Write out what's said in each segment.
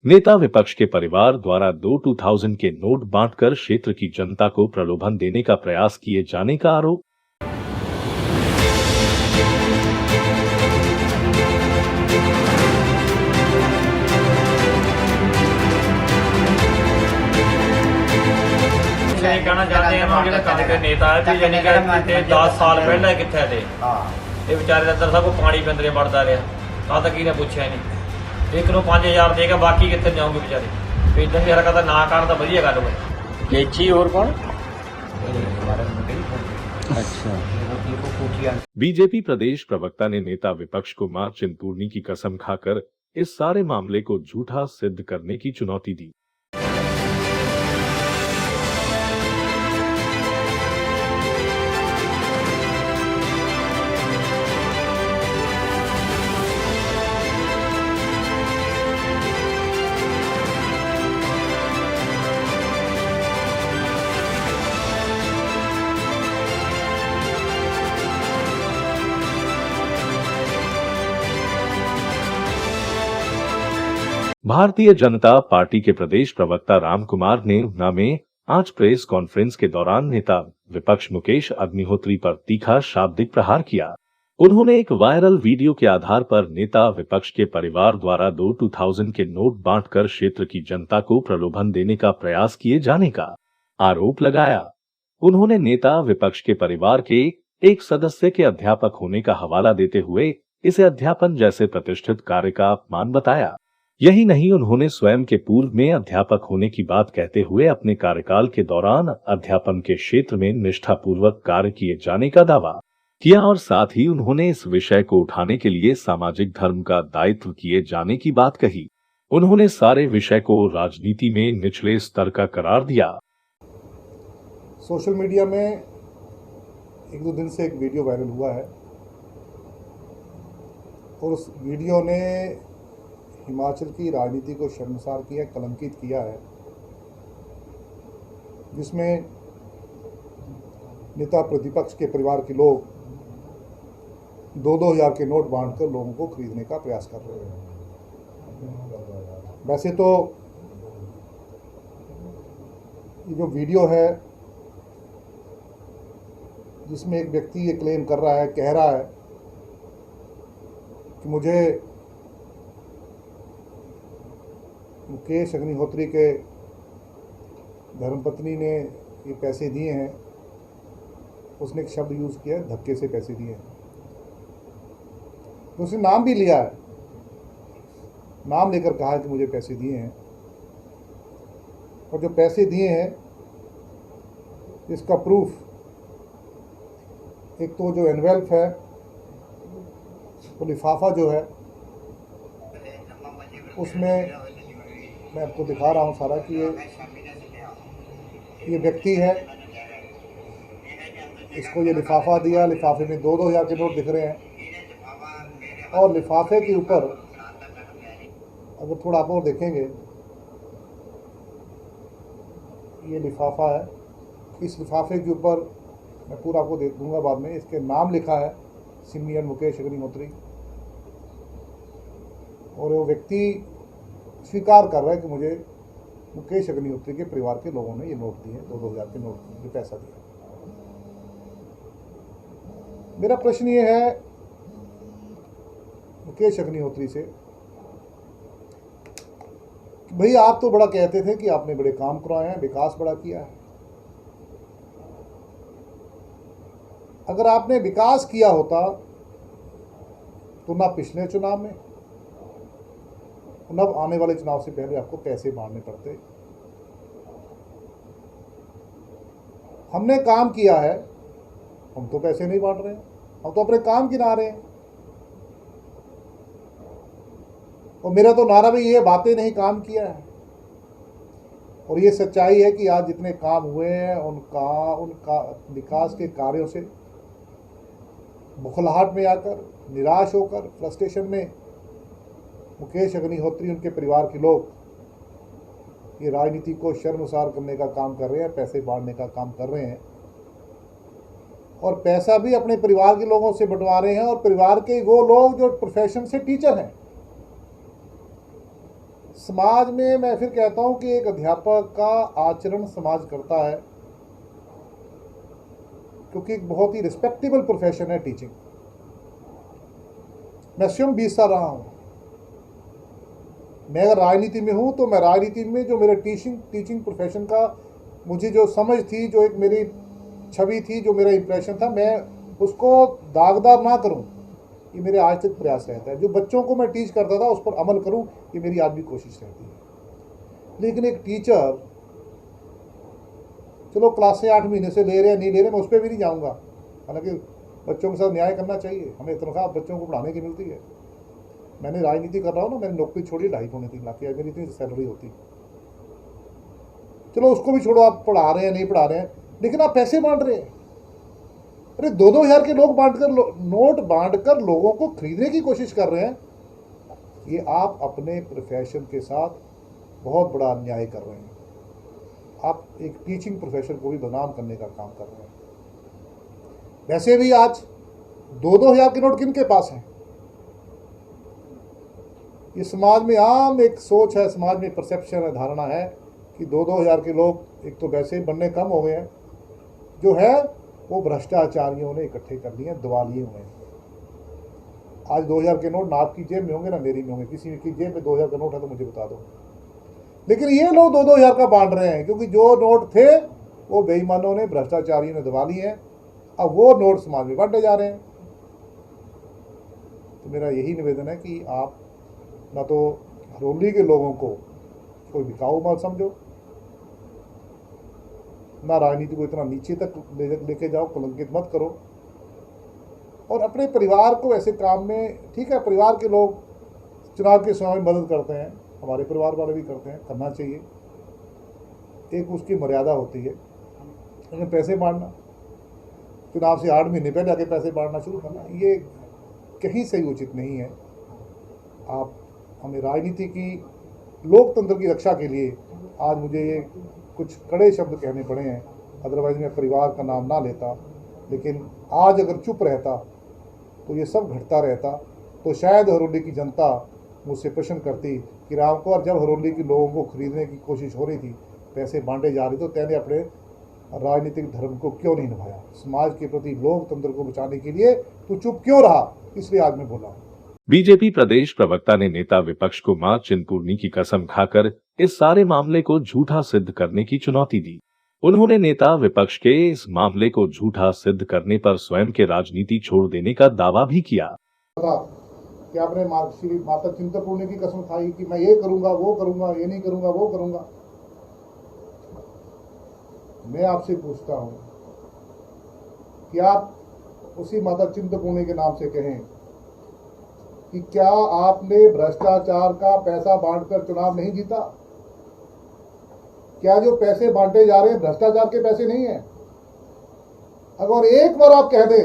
नेता विपक्ष के परिवार द्वारा 2000 के नोट बांटकर क्षेत्र की जनता को प्रलोभन देने का प्रयास किए जाने का आरोप। कहना चाहते हैं जो कद नेता है भी यानी कि 10 साल पहले कितने थे ये बेचारे अंदर सब पानी के अंदर बढ़ता रहा तक ही पूछा नहीं एक 5000 देगा बाकी कितने जाओगे बेचारे भी 10000 का ना कर तो वधिया गल होए केची और कौन अच्छा। बीजेपी प्रदेश प्रवक्ता ने नेता विपक्ष को मां चिंतपूर्णी की कसम खाकर इस सारे मामले को झूठा सिद्ध करने की चुनौती दी। भारतीय जनता पार्टी के प्रदेश प्रवक्ता रामकुमार ने ऊना में आज प्रेस कॉन्फ्रेंस के दौरान नेता विपक्ष मुकेश अग्निहोत्री पर तीखा शाब्दिक प्रहार किया। उन्होंने एक वायरल वीडियो के आधार पर नेता विपक्ष के परिवार द्वारा 2000 के नोट बांटकर क्षेत्र की जनता को प्रलोभन देने का प्रयास किए जाने का आरोप लगाया। उन्होंने नेता विपक्ष के परिवार के एक सदस्य के अध्यापक होने का हवाला देते हुए इसे अध्यापन जैसे प्रतिष्ठित कार्य का अपमान बताया। यही नहीं, उन्होंने स्वयं के पूर्व में अध्यापक होने की बात कहते हुए अपने कार्यकाल के दौरान अध्यापन के क्षेत्र में निष्ठापूर्वक कार्य किए जाने का दावा किया और साथ ही उन्होंने इस विषय को उठाने के लिए सामाजिक धर्म का दायित्व किए जाने की बात कही। उन्होंने सारे विषय को राजनीति में निचले स्तर का करार दिया। सोशल मीडिया में एक दो दिन से एक वीडियो वायरल हुआ है और उस वीडियो ने हिमाचल की राजनीति को शर्मसार किया, कलंकित किया है, जिसमें नेता प्रतिपक्ष के परिवार के लोग 2-2 हज़ार के नोट बांटकर लोगों को खरीदने का प्रयास कर रहे हैं। वैसे तो ये जो वीडियो है जिसमें एक व्यक्ति ये क्लेम कर रहा है, कह रहा है कि मुझे मुकेश अग्निहोत्री के धर्मपत्नी ने ये पैसे दिए हैं, उसने एक शब्द यूज़ किया है, धक्के से पैसे दिए हैं। तो उसने नाम भी लिया है, नाम लेकर कहा है कि मुझे पैसे दिए हैं। और जो पैसे दिए हैं इसका प्रूफ एक तो जो एनवेल्प है, वो लिफाफा जो है उसमें मैं आपको दिखा रहा हूँ सारा कि ये व्यक्ति है, इसको ये लिफाफा दिया, लिफाफे में 2-2 हज़ार के नोट दिख रहे हैं और लिफाफे के ऊपर अगर थोड़ा आप और देखेंगे, ये लिफाफा है, इस लिफाफे के ऊपर मैं पूरा आपको दे दूंगा बाद में, इसके नाम लिखा है सिमियन मुकेश अग्निहोत्री और वो व्यक्ति स्वीकार कर रहा है कि मुझे मुकेश अग्निहोत्री के परिवार के लोगों ने ये नोट दिए, 2-2 हज़ार के नोट, ये पैसा दिया। मेरा प्रश्न ये है मुकेश अग्निहोत्री से कि भाई आप तो बड़ा कहते थे कि आपने बड़े काम करवाए हैं, विकास बड़ा किया है। अगर आपने विकास किया होता तो ना पिछले चुनाव में अब आने वाले चुनाव से पहले आपको पैसे बांटने पड़ते। हमने काम किया है, हम तो पैसे नहीं बांट रहे हैं, हम तो अपने काम गिना रहे हैं। और मेरा तो नारा भी ये बातें नहीं, काम किया है। और ये सच्चाई है कि आज जितने काम हुए हैं उनका विकास के कार्यों से बुखलाहट में आकर, निराश होकर, फ्रस्ट्रेशन में मुकेश अग्निहोत्री, उनके परिवार के लोग ये राजनीति को शर्मसार करने का काम कर रहे हैं, पैसे बांटने का काम कर रहे हैं। और पैसा भी अपने परिवार के लोगों से बंटवा रहे हैं, और परिवार के वो लोग जो प्रोफेशन से टीचर हैं। समाज में मैं फिर कहता हूं कि एक अध्यापक का आचरण समाज करता है, क्योंकि एक बहुत ही रिस्पेक्टेबल प्रोफेशन है टीचिंग। मैं स्वयं 20 साल रहा हूं। मैं अगर राजनीति में हूं तो मैं राजनीति में जो मेरे टीचिंग प्रोफेशन का मुझे जो समझ थी, जो एक मेरी छवि थी, जो मेरा इंप्रेशन था, मैं उसको दागदार ना करूं, ये मेरे आज तक प्रयास रहता है। जो बच्चों को मैं टीच करता था उस पर अमल करूं, ये मेरी आज भी कोशिश रहती है। लेकिन एक टीचर, चलो क्लास से 8 महीने से ले रहे हैं, नहीं ले रहे, मैं उस पर भी नहीं जाऊंगा। हालांकि बच्चों के साथ न्याय करना चाहिए, हमें तनख्वाह बच्चों को पढ़ाने की मिलती है। मैंने राजनीति कर रहा हूँ ना, मैंने नौकरी छोड़ी 2.5-3 लाख की, मेरी इतनी सैलरी होती। चलो उसको भी छोड़ो, आप पढ़ा रहे हैं नहीं पढ़ा रहे हैं, लेकिन आप पैसे बांट रहे हैं। अरे 2-2 हज़ार के नोट बांटकर लोगों को खरीदने की कोशिश कर रहे हैं। ये आप अपने प्रोफेशन के साथ बहुत बड़ा अन्याय कर रहे हैं। आप एक टीचिंग प्रोफेशन को भी बदनाम करने का काम कर रहे हैं। वैसे भी आज 2-2 हज़ार के नोट किन के पास हैं? ये समाज में आम एक सोच है, समाज में परसेप्शन है, धारणा है कि 2-2 हज़ार के लोग एक तो वैसे बनने कम हो गए हैं, जो है वो भ्रष्टाचारियों ने इकट्ठे कर लिए, दिवालिये हुए हैं। आज 2,000 के नोट ना आपकी जेब में होंगे ना मेरी में होंगे, किसी की जेब में 2,000 का नोट है तो मुझे बता दो। लेकिन ये लोग 2-2 हज़ार का बांट रहे हैं, क्योंकि जो नोट थे वो बेईमानों ने, भ्रष्टाचारियों ने दबा लिए हैं। अब वो नोट समाज में बांटे जा रहे हैं। तो मेरा यही निवेदन है कि आप ना तो हरोली के लोगों को कोई बिकाऊ मत समझो, ना राजनीति को इतना नीचे तक लेके जाओ, कलंकित मत करो। और अपने परिवार को ऐसे काम में, ठीक है परिवार के लोग चुनाव के समय में मदद करते हैं, हमारे परिवार वाले भी करते हैं, करना चाहिए, एक उसकी मर्यादा होती है। लेकिन पैसे बांटना, चुनाव से 8 महीने पहले आके पैसे बांटना शुरू करना, ये कहीं से उचित नहीं है। आप हमें राजनीति की, लोकतंत्र की रक्षा के लिए आज मुझे ये कुछ कड़े शब्द कहने पड़े हैं, अदरवाइज मैं परिवार का नाम ना लेता। लेकिन आज अगर चुप रहता तो ये सब घटता रहता, तो शायद हरोली की जनता मुझसे प्रश्न करती कि राम कुमार, जब हरोली के लोगों को खरीदने की कोशिश हो रही थी, पैसे बांटे जा रहे, तो तेने अपने राजनीतिक धर्म को क्यों नहीं निभाया? समाज के प्रति, लोकतंत्र को बचाने के लिए तू चुप क्यों रहा? इसलिए आज मैं बोला। बीजेपी प्रदेश प्रवक्ता ने नेता विपक्ष को मां चिंतपूर्णी की कसम खाकर इस सारे मामले को झूठा सिद्ध करने की चुनौती दी। उन्होंने नेता विपक्ष के इस मामले को झूठा सिद्ध करने पर स्वयं के राजनीति छोड़ देने का दावा भी किया। कि आपने श्री माता चिंतपूर्णी की कसम खाई कि मैं ये करूंगा, वो करूंगा, ये नहीं करूंगा, वो करूंगा। मैं आपसे पूछता हूं कि आप उसी माता चिंतपूर्णी के नाम से कहें कि क्या आपने भ्रष्टाचार का पैसा बांटकर चुनाव नहीं जीता? क्या जो पैसे बांटे जा रहे हैं भ्रष्टाचार के पैसे नहीं है? अगर एक बार आप कह दे,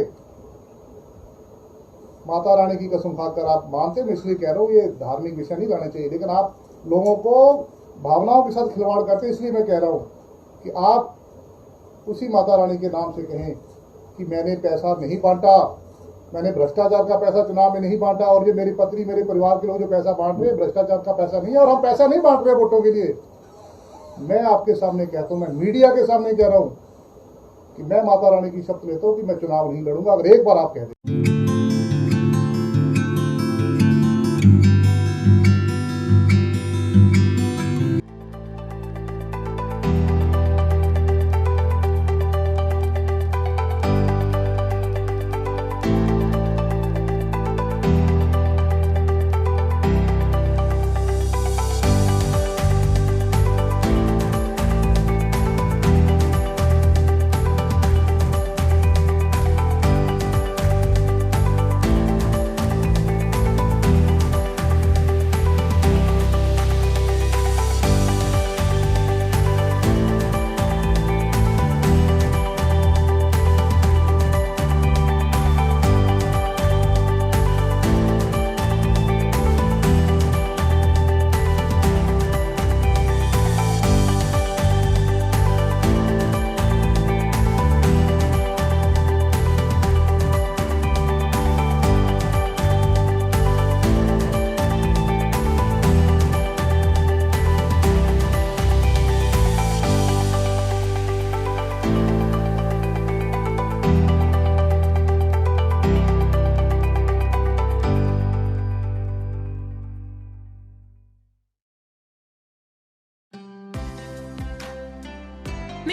माता रानी की कसम खाकर, आप मानते, मैं इसलिए कह रहा हूं, ये धार्मिक विषय नहीं लाने चाहिए, लेकिन आप लोगों को भावनाओं के साथ खिलवाड़ करते हैं, इसलिए मैं कह रहा हूं कि आप उसी माता रानी के नाम से कहें कि मैंने पैसा नहीं बांटा, मैंने भ्रष्टाचार का पैसा चुनाव में नहीं बांटा, और ये मेरी पत्नी, मेरे परिवार के लोग जो पैसा बांट रहे हैं भ्रष्टाचार का पैसा नहीं है, और हम पैसा नहीं बांट रहे वोटों के लिए। मैं आपके सामने कहता हूं, मैं मीडिया के सामने कह रहा हूं कि मैं माता रानी की शपथ लेता हूं कि मैं चुनाव नहीं लड़ूंगा। अगर एक बार आप कह दें।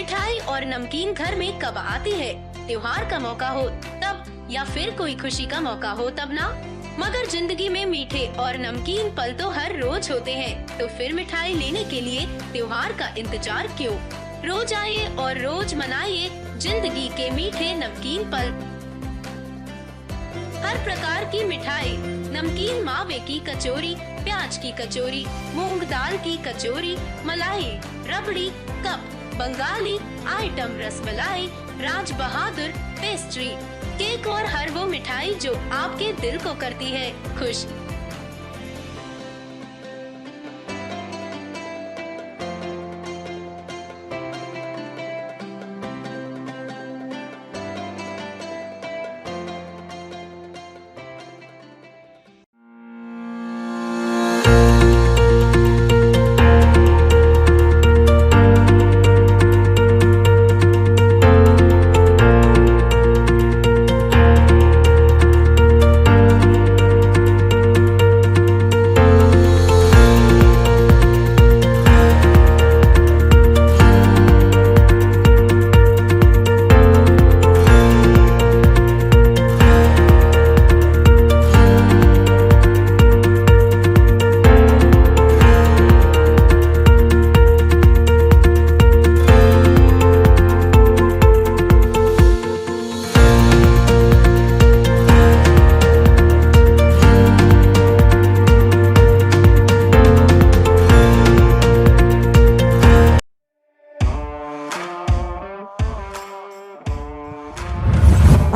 मिठाई और नमकीन घर में कब आती है? त्योहार का मौका हो तब, या फिर कोई खुशी का मौका हो तब ना। मगर जिंदगी में मीठे और नमकीन पल तो हर रोज होते हैं, तो फिर मिठाई लेने के लिए त्योहार का इंतजार क्यों? रोज आइए और रोज मनाइए जिंदगी के मीठे नमकीन पल। हर प्रकार की मिठाई, नमकीन मावे की कचौरी, प्याज की कचौरी, मूंग दाल की कचौरी, मलाई, रबड़ी, cup, Bengali item, rasmalai, Raj Bahadur, pastry, cake और हर वो मिठाई जो आपके दिल को करती है खुश।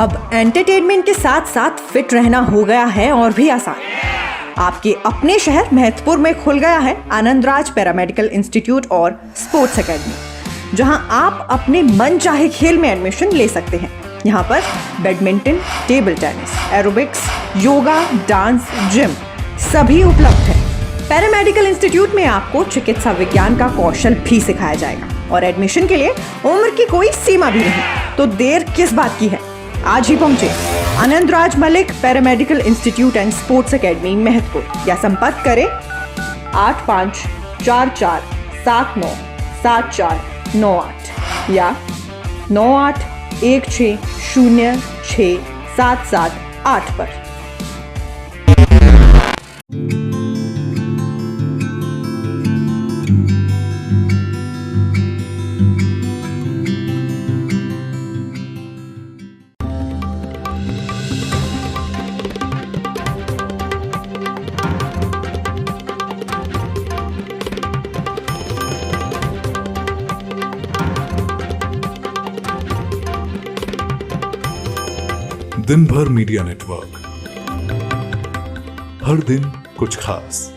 अब एंटरटेनमेंट के साथ साथ फिट रहना हो गया है और भी आसान। आपके अपने शहर महतपुर में खुल गया है आनंदराज पैरामेडिकल इंस्टीट्यूट और स्पोर्ट्स एकेडमी, जहां आप अपने मन चाहे खेल में एडमिशन ले सकते हैं। यहां पर badminton, table tennis, aerobics, yoga, dance, gym सभी उपलब्ध है। पैरामेडिकल इंस्टीट्यूट में आपको चिकित्सा विज्ञान का कौशल भी सिखाया जाएगा और एडमिशन के लिए उम्र की कोई सीमा भी नहीं। तो देर किस बात की है, आज ही पहुंचे Anandraj Malik Paramedical Institute and Sports Academy Mahatpur, या संपर्क करें 8544797498 या 9816067778 पर। दिन भर मीडिया नेटवर्क, हर दिन कुछ खास।